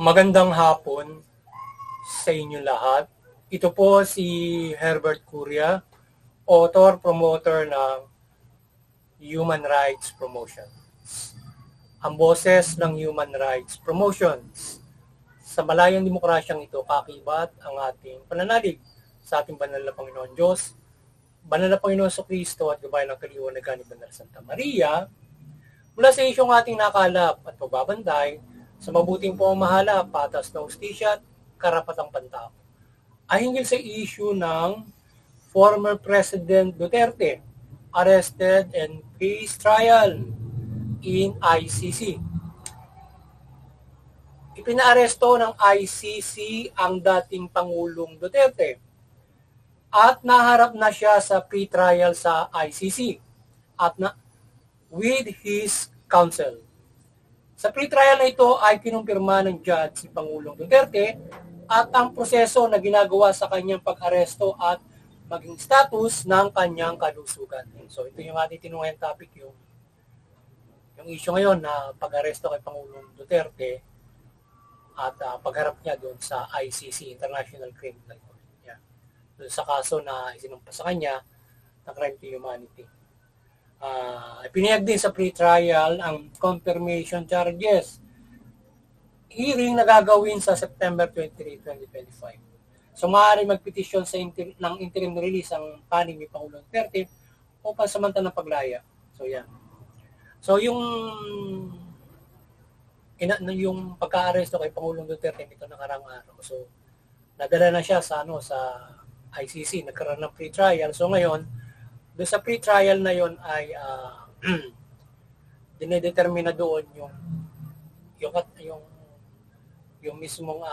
Magandang hapon sa inyo lahat. Ito po si Herbert Curia, author, promoter ng Human Rights Promotion. Ang boses ng Human Rights Promotion. Sa malayang demokrasyang ito, kakibat ang ating pananalig sa ating banal na Panginoon Diyos, banal na Panginoon Kristo at gabayan ng kaliwanagan ni Banal Santa Maria, mula sa isyong ating nakalap at pagbabantay sa mabuting pamamahala, patas na hustisya at karapatang pantao, ay hinggil sa issue ng former President Duterte, arrested and faced trial in ICC. Ipinaaresto ng ICC ang dating Pangulong Duterte at naharap na siya sa pre-trial sa ICC at with his counsel. Sa pre-trial na ito ay kinumpirma ng judge si Pangulong Duterte at ang proseso na ginagawa sa kanyang pag-aresto at maging status ng kanyang kalusugan. So ito yung ating tinungayang topic, yung issue ngayon na pag-aresto kay Pangulong Duterte at pagharap niya doon sa ICC, International Criminal Court. Yeah. Doon sa kaso na isinumpa sa kanya na crime to humanity. Pinihag din sa pre-trial ang confirmation charges. Hearing na gagawin sa September 23, 2025. So maaari magpetisyon sa ng interim release ang panig ni Pangulong Duterte o pansamantalang paglaya. So yan. So yung pagka-aresto kay Pangulong Duterte nito nakarang araw. So nadala na siya sa ICC, nagkaroon ng pre-trial. So ngayon, doon sa pre-trial na yon ay dinedetermina doon yung mismong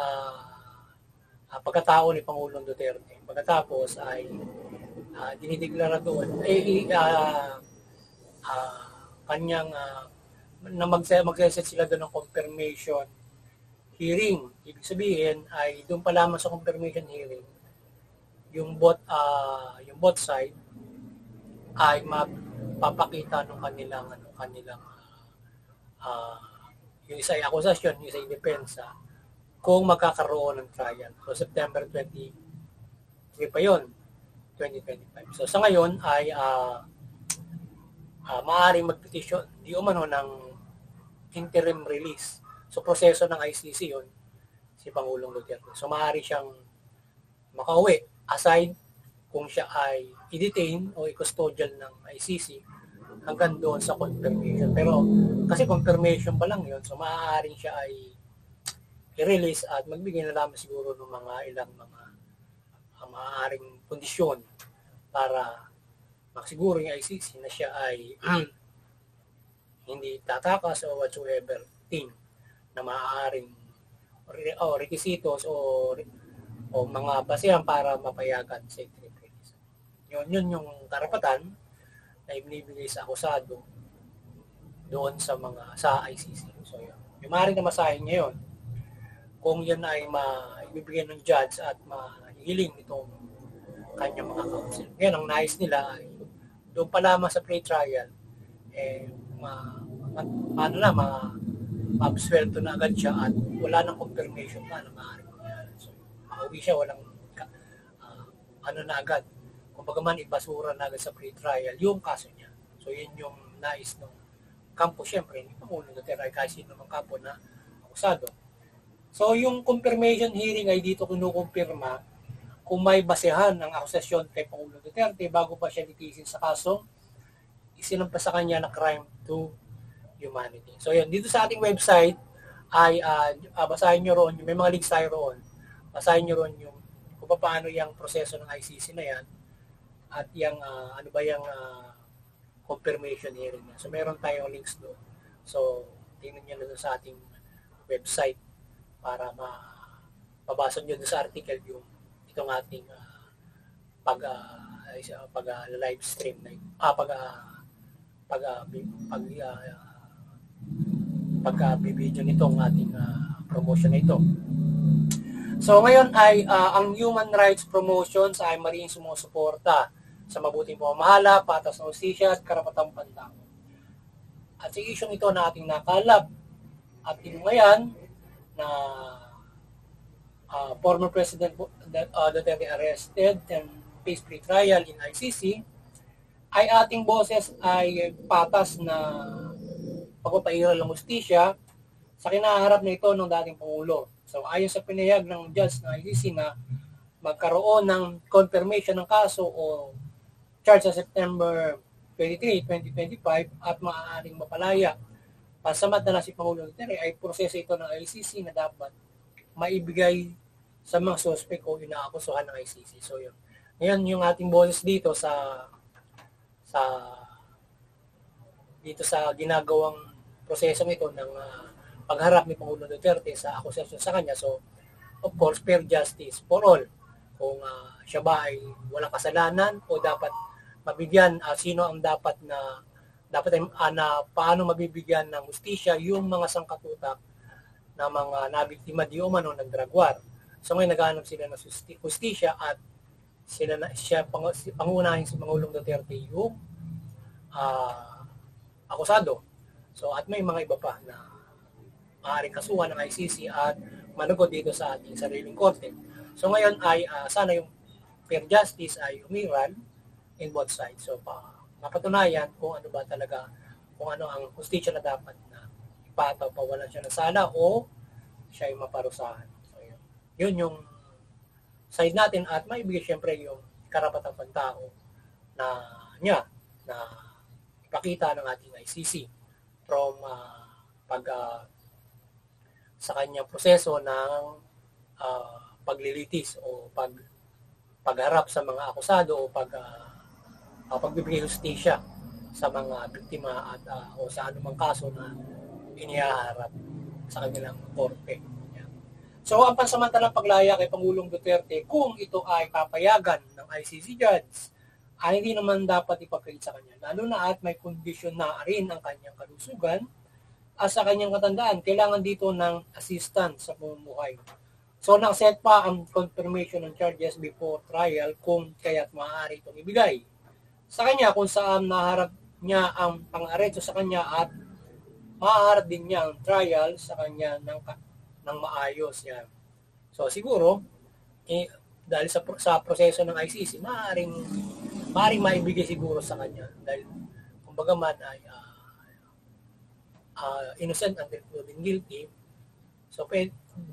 pagkatao ni Pangulong Duterte. Pagkatapos ay dinideklara doon kanyang na magseset sila doon ng confirmation hearing. Ibig sabihin ay doon pa lamang sa confirmation hearing yung both side ay mapapakita ng kanilang yung isa ay akusasyon, yung isa ay depensa kung magkakaroon ng trial. So September 23 pa yon, 2025. So sa ngayon ay maaaring magpetisyon di umano ng interim release. So proseso ng ICC yon si Pangulong Duterte. So maaari siyang makauwi aside kung siya ay i-detain o i-custodial ng ICC hanggang doon sa confirmation. Pero kasi confirmation pa lang yun, so maaaring siya ay i-release at magbigay na lamang siguro ng ilang maaaring kondisyon para makasiguro yung ICC na siya ay hindi tatakas o whatsoever thing na maaaring requisitos o mga basehan para mapayagan sa interim release. Yun yung karapatan na ibinibigay sa akusado doon sa ICC. So yun. Yung maaaring na masahin niya yun kung yan ay maibibigay ng judge at mahiling itong kanyang mga counsel. Ngayon, ang nais nila ay doon pa lamang sa pre-trial ma-absuelto na agad siya at wala nang confirmation pa na maaaring mangyari. So, makauwi siya, walang na agad. Kung bagaman ibasura na agad sa pre-trial yung kaso niya. So, yun yung nais ng kampo, syempre, hindi pa muna Duterte kahit sino ng kampo na akusado. So, yung confirmation hearing ay dito kinukumpirma kung may basehan ng akusasyon kay Pangulong Duterte bago pa siya litisin sa kasong isinampa sa kanya na crime to humanity. So, yun, dito sa ating website ay basahin nyo roon, may mga links tayo roon. Basahin nyo roon yung kung paano yung proseso ng ICC na yan at yung confirmation hearing na. So, meron tayong links doon. So, tingnan nyo na doon sa ating website para mabasa nyo doon sa article yung itong ating live stream na pag-video nitong ating promotion na ito. So ngayon ay ang Human Rights Promotions ay maring sumusuporta sa mabuting pamamahala, patas na hustisya at karapatang pantao. At sa isyong ito na ating nakalap at tinungayan na former President Duterte arrested and face pre-trial in ICC, ay ating boses ay patas na pagpapairal ng hustisya sa kinaharap na ito ng dating Pangulo. So ayon sa pinahayag ng judge ng ICC na magkaroon ng confirmation ng kaso o charge sa September 23, 2025 at maaaring mapalaya. Pansamantala si Pangulo Duterte ay proseso ito ng ICC na dapat maibigay sa mga suspect o inaakusahan ng ICC. So yun. Ngayon yung ating boses dito sa ginagawang prosesong ito ng pagharap ni Pangulo Duterte sa akusasyon sa kanya. So of course, fair justice for all. Kung siya ba ay walang kasalanan o dapat mabigyan, sino ang dapat na paano mabibigyan ng hustisya yung mga sangkatutak na mga nabiktima di umano ng drug war. So ngayon naghahanap sila ng hustisya at pangunahin si Pangulong Duterte yung akusado. So at may mga iba pa na maaaring kasuhan ng ICC at manugod dito sa ating sariling korte. So ngayon ay sana yung fair justice ay umiral in both sides. So mapatunayan kung ano ba talaga, kung ano ang hustisya na dapat na ipataw, pawalan siya ng sala o siya ay maparusahan. So yun yung side natin at maibigay siyempre yung karapatang pantao na ipakita ng ating ICC from sa kanyang proseso ng paglilitis o pagharap sa mga akusado o pagbibigay hustisya sa mga biktima at o sa anumang kaso na inihaharap sa kanilang korte. So ang pansamantalang paglaya kay Pangulong Duterte, kung ito ay papayagan ng ICC judge, ay hindi naman dapat ipagkait sa kanya. Lalo na at may kondisyon na rin ang kanyang kalusugan at sa kanyang katandaan, kailangan dito ng assistance sa pamumuhay. So nakaset pa ang confirmation ng charges before trial kung kaya't maaari itong ibigay sa kanya kung saan naharap niya ang pang-aresto sa kanya at maaharap din niya ang trial sa kanya ng maayos yan. So siguro dahil sa proseso ng ICC maaaring maibigay siguro sa kanya dahil kumbaga man ay innocent until proven guilty. So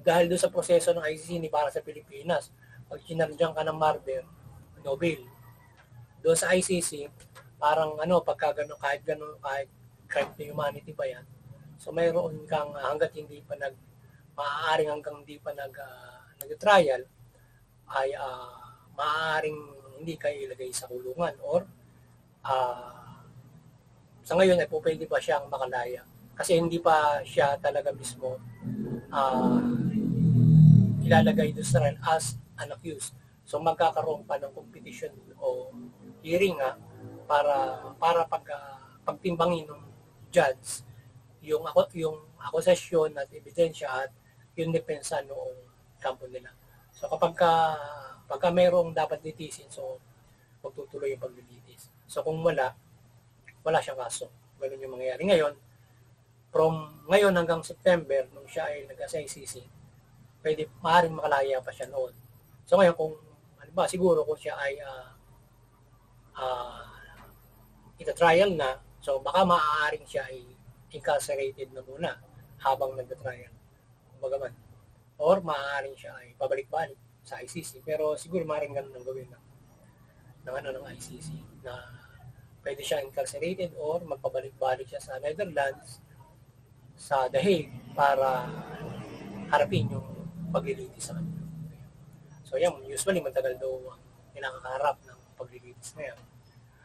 dahil doon sa proseso ng ICC ni para sa Pilipinas, pag kinardiyan ka ng murder, no bail. Doon sa ICC, parang pagka gano'n, kahit crime to humanity pa yan. So mayroon kang hanggat hindi pa maaaring hanggang hindi pa nag-trial, ay maaaring hindi kayo ilagay sa kulungan or sa ngayon ay pwede pa siyang makalaya. Kasi hindi pa siya talaga mismo ilalagay doon sa as an accused. So magkakaroon pa ng competition o hearing para pagtimbangin ng judge yung akusasyon at ebidensya at yung depensa noong kampo nila. So pagka mayroong dapat litisin, so magtutuloy yung paglilitis. So kung wala siyang kaso. Ganun yung mangyayari ngayon. From ngayon hanggang September, nung siya ay nag-ICC, maaaring makalaya pa siya noon. So ngayon kung siguro kung siya ay ita-trial na, so baka maaaring siya ay incarcerated na muna habang nag-trial. Kumbaga man. Or maaaring siya ay pabalik-balik sa ICC. Pero siguro maaaring ganun ang gawin ng ICC na pwede siya incarcerated or magpabalik-balik siya sa Netherlands, sa The Hague para harapin yung paglilitis sa kanya. So yan, usually matagal daw ang kinakaharap ng paglilitis na yan.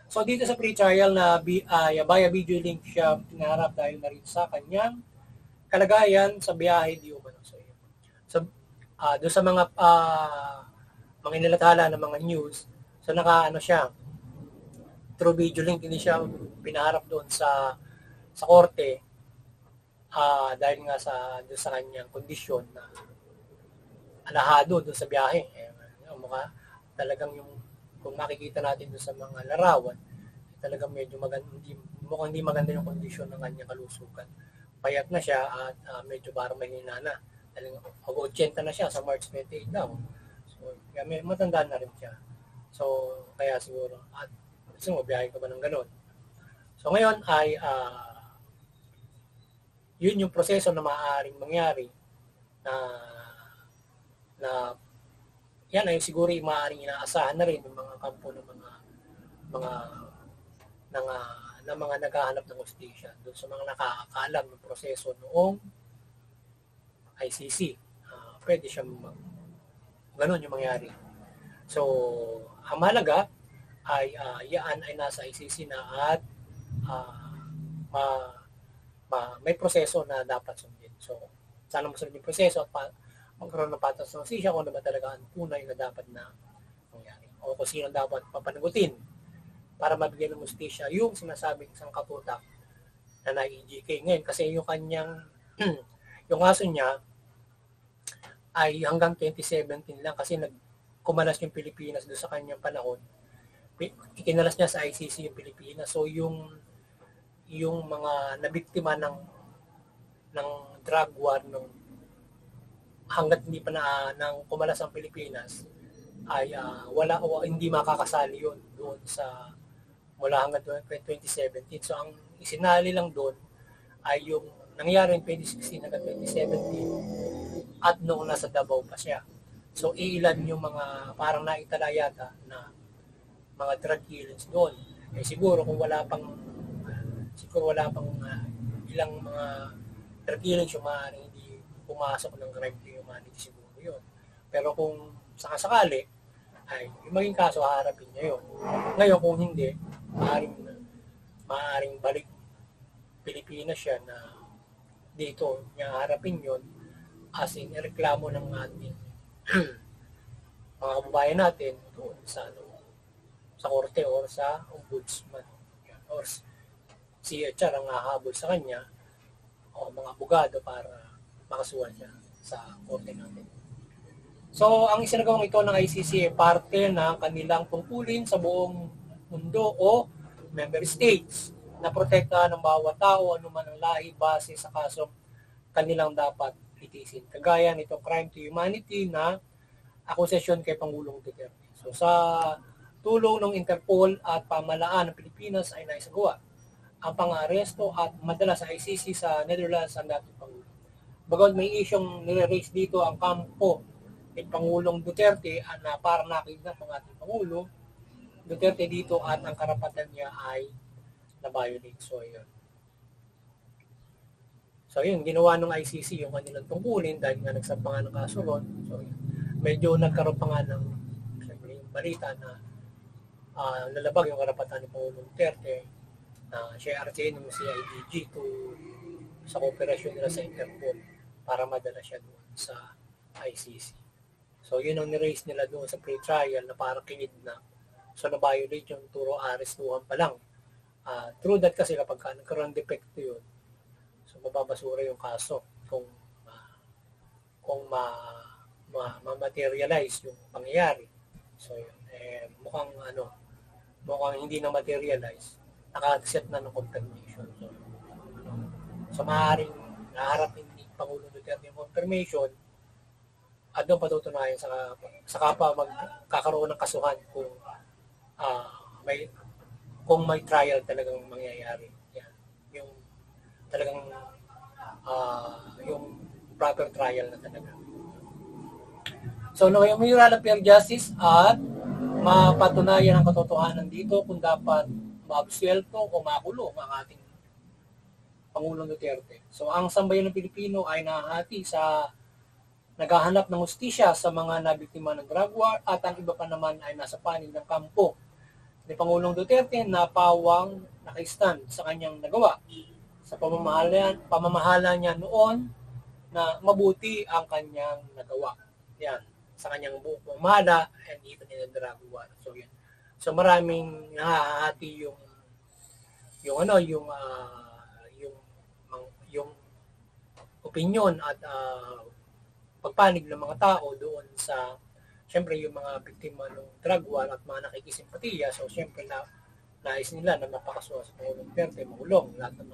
So dito sa pre-trial na via video link siya pinaharap dahil na rin sa kanyang kalagayan sa biyahe di umano. So doon sa mga nilathala ng mga news, so siya through video link, hindi siya pinaharap doon sa korte dahil nga doon sa kanyang kondisyon na alahado doon sa biyahe. Mukha talagang yung kung makikita natin doon sa mga larawan, talagang medyo mukhang hindi maganda yung kondisyon ng kanyang kalusugan. Payat na siya at medyo parang mahina na. Mag-80 na siya sa March 28 daw. So, kaya may matanda na rin siya. So, kaya siguro, at gusto mo, biyahe ka ba ng ganun? So, ngayon ay, yun yung proseso na maaaring mangyari na yan ay siguro yung maaaring inaasahan na rin ng mga kampo ng mga mga naghahanap ng hustisya doon sa mga nakakaalam ng proseso noong ICC. Pwede siyang ganun yung mangyari. So, ang mahalaga ay yan ay nasa ICC na at may proseso na dapat sundin. So, sana masunod yung proseso at magkaroon ng patas ng hustisya kung ano ba talaga ang tunay na dapat na mangyari. O kung sino dapat papanagutin para mabigyan ng hustisya yung sinasabing isang katutak na na-EJK ngayon. Kasi yung kanyang, yung kaso niya ay hanggang 2017 lang kasi kumalas yung Pilipinas doon sa kanyang panahon. Ikinalas niya sa ICC yung Pilipinas. So yung mga nabiktima ng drug war nung hanggat hindi pa nang kumalas ang Pilipinas ay wala o hindi makakasali yun doon sa mula hanggang 2017. So ang isinali lang doon ay yung nangyari in 2016 hanggang 2017 at noong nasa Davao pa siya. So ilan yung mga parang naitala yata na mga drug killings doon. Eh siguro kung wala pang ilang mga drug killings yung maaaring hindi pumasok ng crime to humanity siguro yun. Pero kung sakasakali ay yung maging kaso haharapin niya yun. Ngayon kung hindi, maaaring balik Pilipinas siya na dito niya harapin yun as in reklamo ng ating mga kababayan natin doon sa korte or sa ombudsman or si HR ang hahabol sa kanya o mga abogado para makasuhan siya sa korte natin. So, ang isinagawang ito ng ICC ay parte ng kanilang tungkulin sa buong mundo o member states na protektahan ng bawat tao anuman ang lahi base sa kasong kanilang dapat litisin. Kagaya nito crime to humanity na akusasyon kay Pangulong Duterte. So sa tulong ng Interpol at pamahalaan ng Pilipinas ay naisagawa ang pang-aresto at madala sa ICC sa Netherlands ang dating Pangulo. Bagamat may isyong nire-raise dito ang kampo ni Pangulong Duterte na parang nakidnap ang ating Pangulo, Duterte dito at ang karapatan niya ay na-violate. So yun, ginawa ng ICC yung kanilang tungkulin dahil nga nagsampa ng kaso ron. So yun, medyo nagkaroon pa nga ng siyempre, yung balita na lalabag yung karapatan ni Pangulong Duterte na siya RTN ng CIDG sa kooperasyon nila sa Interpol para madala siya doon sa ICC. So yun ang niraise nila doon sa pre-trial na parang kinidnap. So na-violate yung turo arestuhan pa lang. True that kasi kapag nagkaroon ng depekto yun, so mababasura yung kaso kung ma-materialize yung pangyayari. So yun, mukhang hindi na materialize, naka-set na ng confirmation. So maaaring naharapin ni Pangulong Duterte yung confirmation at doon patutunayan sa kapwa magkakaroon ng kasuhan kung may trial talagang mangyayari. Yan. Yung talagang yung proper trial na talaga. So, may mural of fair justice at mapatunayan ang katotohanan dito kung dapat maabsuelto o makulong ang ating Pangulong Duterte. So, ang sambayan ng Pilipino ay nahati sa naghahanap ng hustisya sa mga nabiktima ng drug war at ang iba pa naman ay nasa panig ng kampo ni Pangulong Duterte na pawang naka-stand sa kanyang nagawa sa pamamahala niya noon na mabuti ang kanyang nagawa. Yan, sa kanyang pamamahala and even in the drug war. So yan. So maraming nahahati yung opinion at pagpanig ng mga tao doon sa siyempre yung mga biktima ng drug war at mga nakikisimpatiya. So siyempre nais nila na mapakasuha sa Pangulong Duterte, makulong lahat ng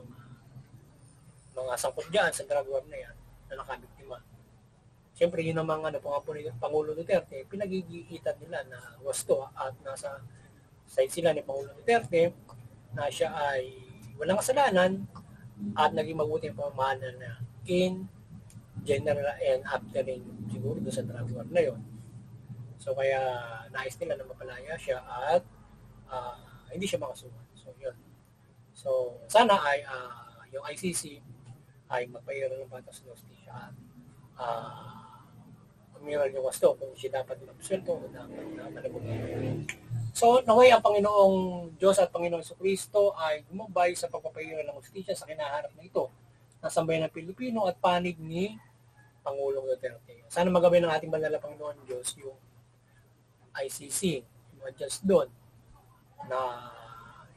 mga sangkot dyan sa drug war na yan na nakabiktima. Siyempre, yun ang mga po ni Pangulo Duterte, pinagigitan nila na wasto at nasa side sila ni Pangulo Duterte na siya ay walang kasalanan at naging mabuti ang pamamahala na in general and after rin siguro doon sa drug war na yun. So kaya nais nila na mapalaya siya at hindi siya makasuhan. So yun. So sana ay yung ICC ay magpahira ng batas ng hostisya at umiral yung wasto kung siya dapat mabsulto o dapat na malabog. So, naway ang Panginoong Diyos at Panginoong Kristo ay gumabay sa pagpapahira ng hostisya sa kinaharap na ito ng sambayan ng Pilipino at panig ni Pangulong Duterte. Sana magabay ng ating banal na Panginoon Diyos yung ICC, yung adjust doon na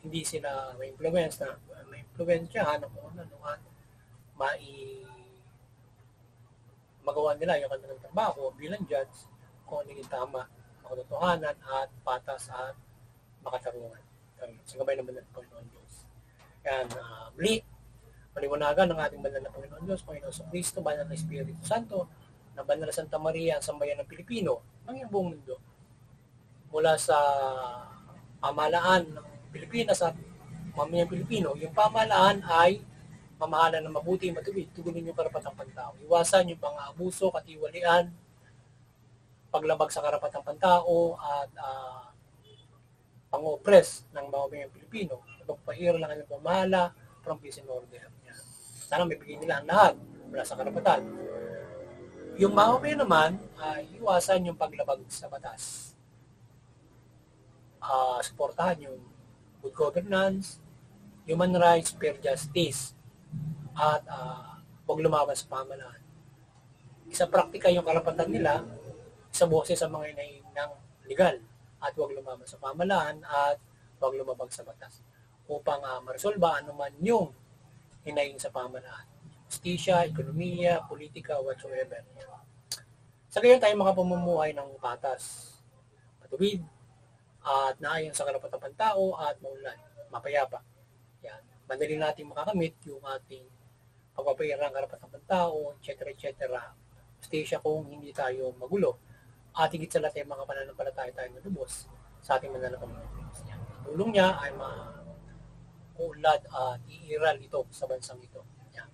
hindi sila may influensyahan ng kung ano at magawa nila yung kanilang trabaho bilang judge kung ano yung tama, makatotohanan at patas at makatarungan. Sa gabay naman ng Panginoon Diyos. Yan, maliwanagan ng ating banal na Panginoon Diyos, Panginoon sa Kristo, banal na Espiritu Santo, na banal na Santa Maria, ang sambayan ng Pilipino, ng buong mundo. Mula sa pamahalaan ng Pilipinas at mamayang Pilipino, yung pamahalaan ay mamahalan ng mabuti, matuwid, tugunin yung karapatang pantao. Iwasan yung pang-aabuso, katiwalian, paglabag sa karapatang pantao, at pang-oppress ng mamayang Pilipino. Pagpahira lang ang pamahala from peace and order. Yan. Sana may bigay nila ang lahat mula sa karapatan. Yung mamamayan naman, iwasan yung paglabag sa batas. Suportahan yung good governance, human rights, fair justice, at huwag lumaban sa pamahalaan. Isa praktika yung karapatan nila, isa boses sa mga inahin ng legal, at huwag lumaban sa pamahalaan at huwag lumabag sa batas upang maresolba anuman yung hinaing sa pamahalaan. Justisya, ekonomiya, politika, whatsoever. Sa gayon tayo makapamumuhay ng patas, matuwid, at naayon sa karapatang pantao at maunlad, mapayapa. Yan. Madali natin makakamit yung ating pagpapahira ng karapatang pantao, etc. Justisya kung hindi tayo magulo. At higit sa lahat ay mga pananampalataya tayo malubos sa ating mananampalataya. Tulong niya ay maulad at iiral ito sa bansang ito. Yan.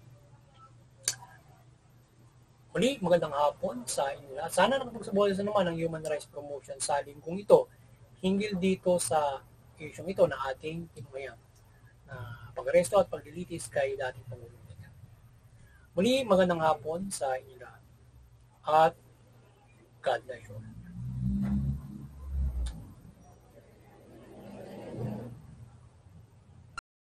Muli, magandang hapon sa inyo lahat. Sana nakapagsabuhay sa naman ang human rights promotion sa linggong ito hinggil dito sa isyong ito na ating tinumayang na pag-aresto at paglilitis kay dating Pangulong. Muli, magandang hapon sa inyo lahat. At God bless you.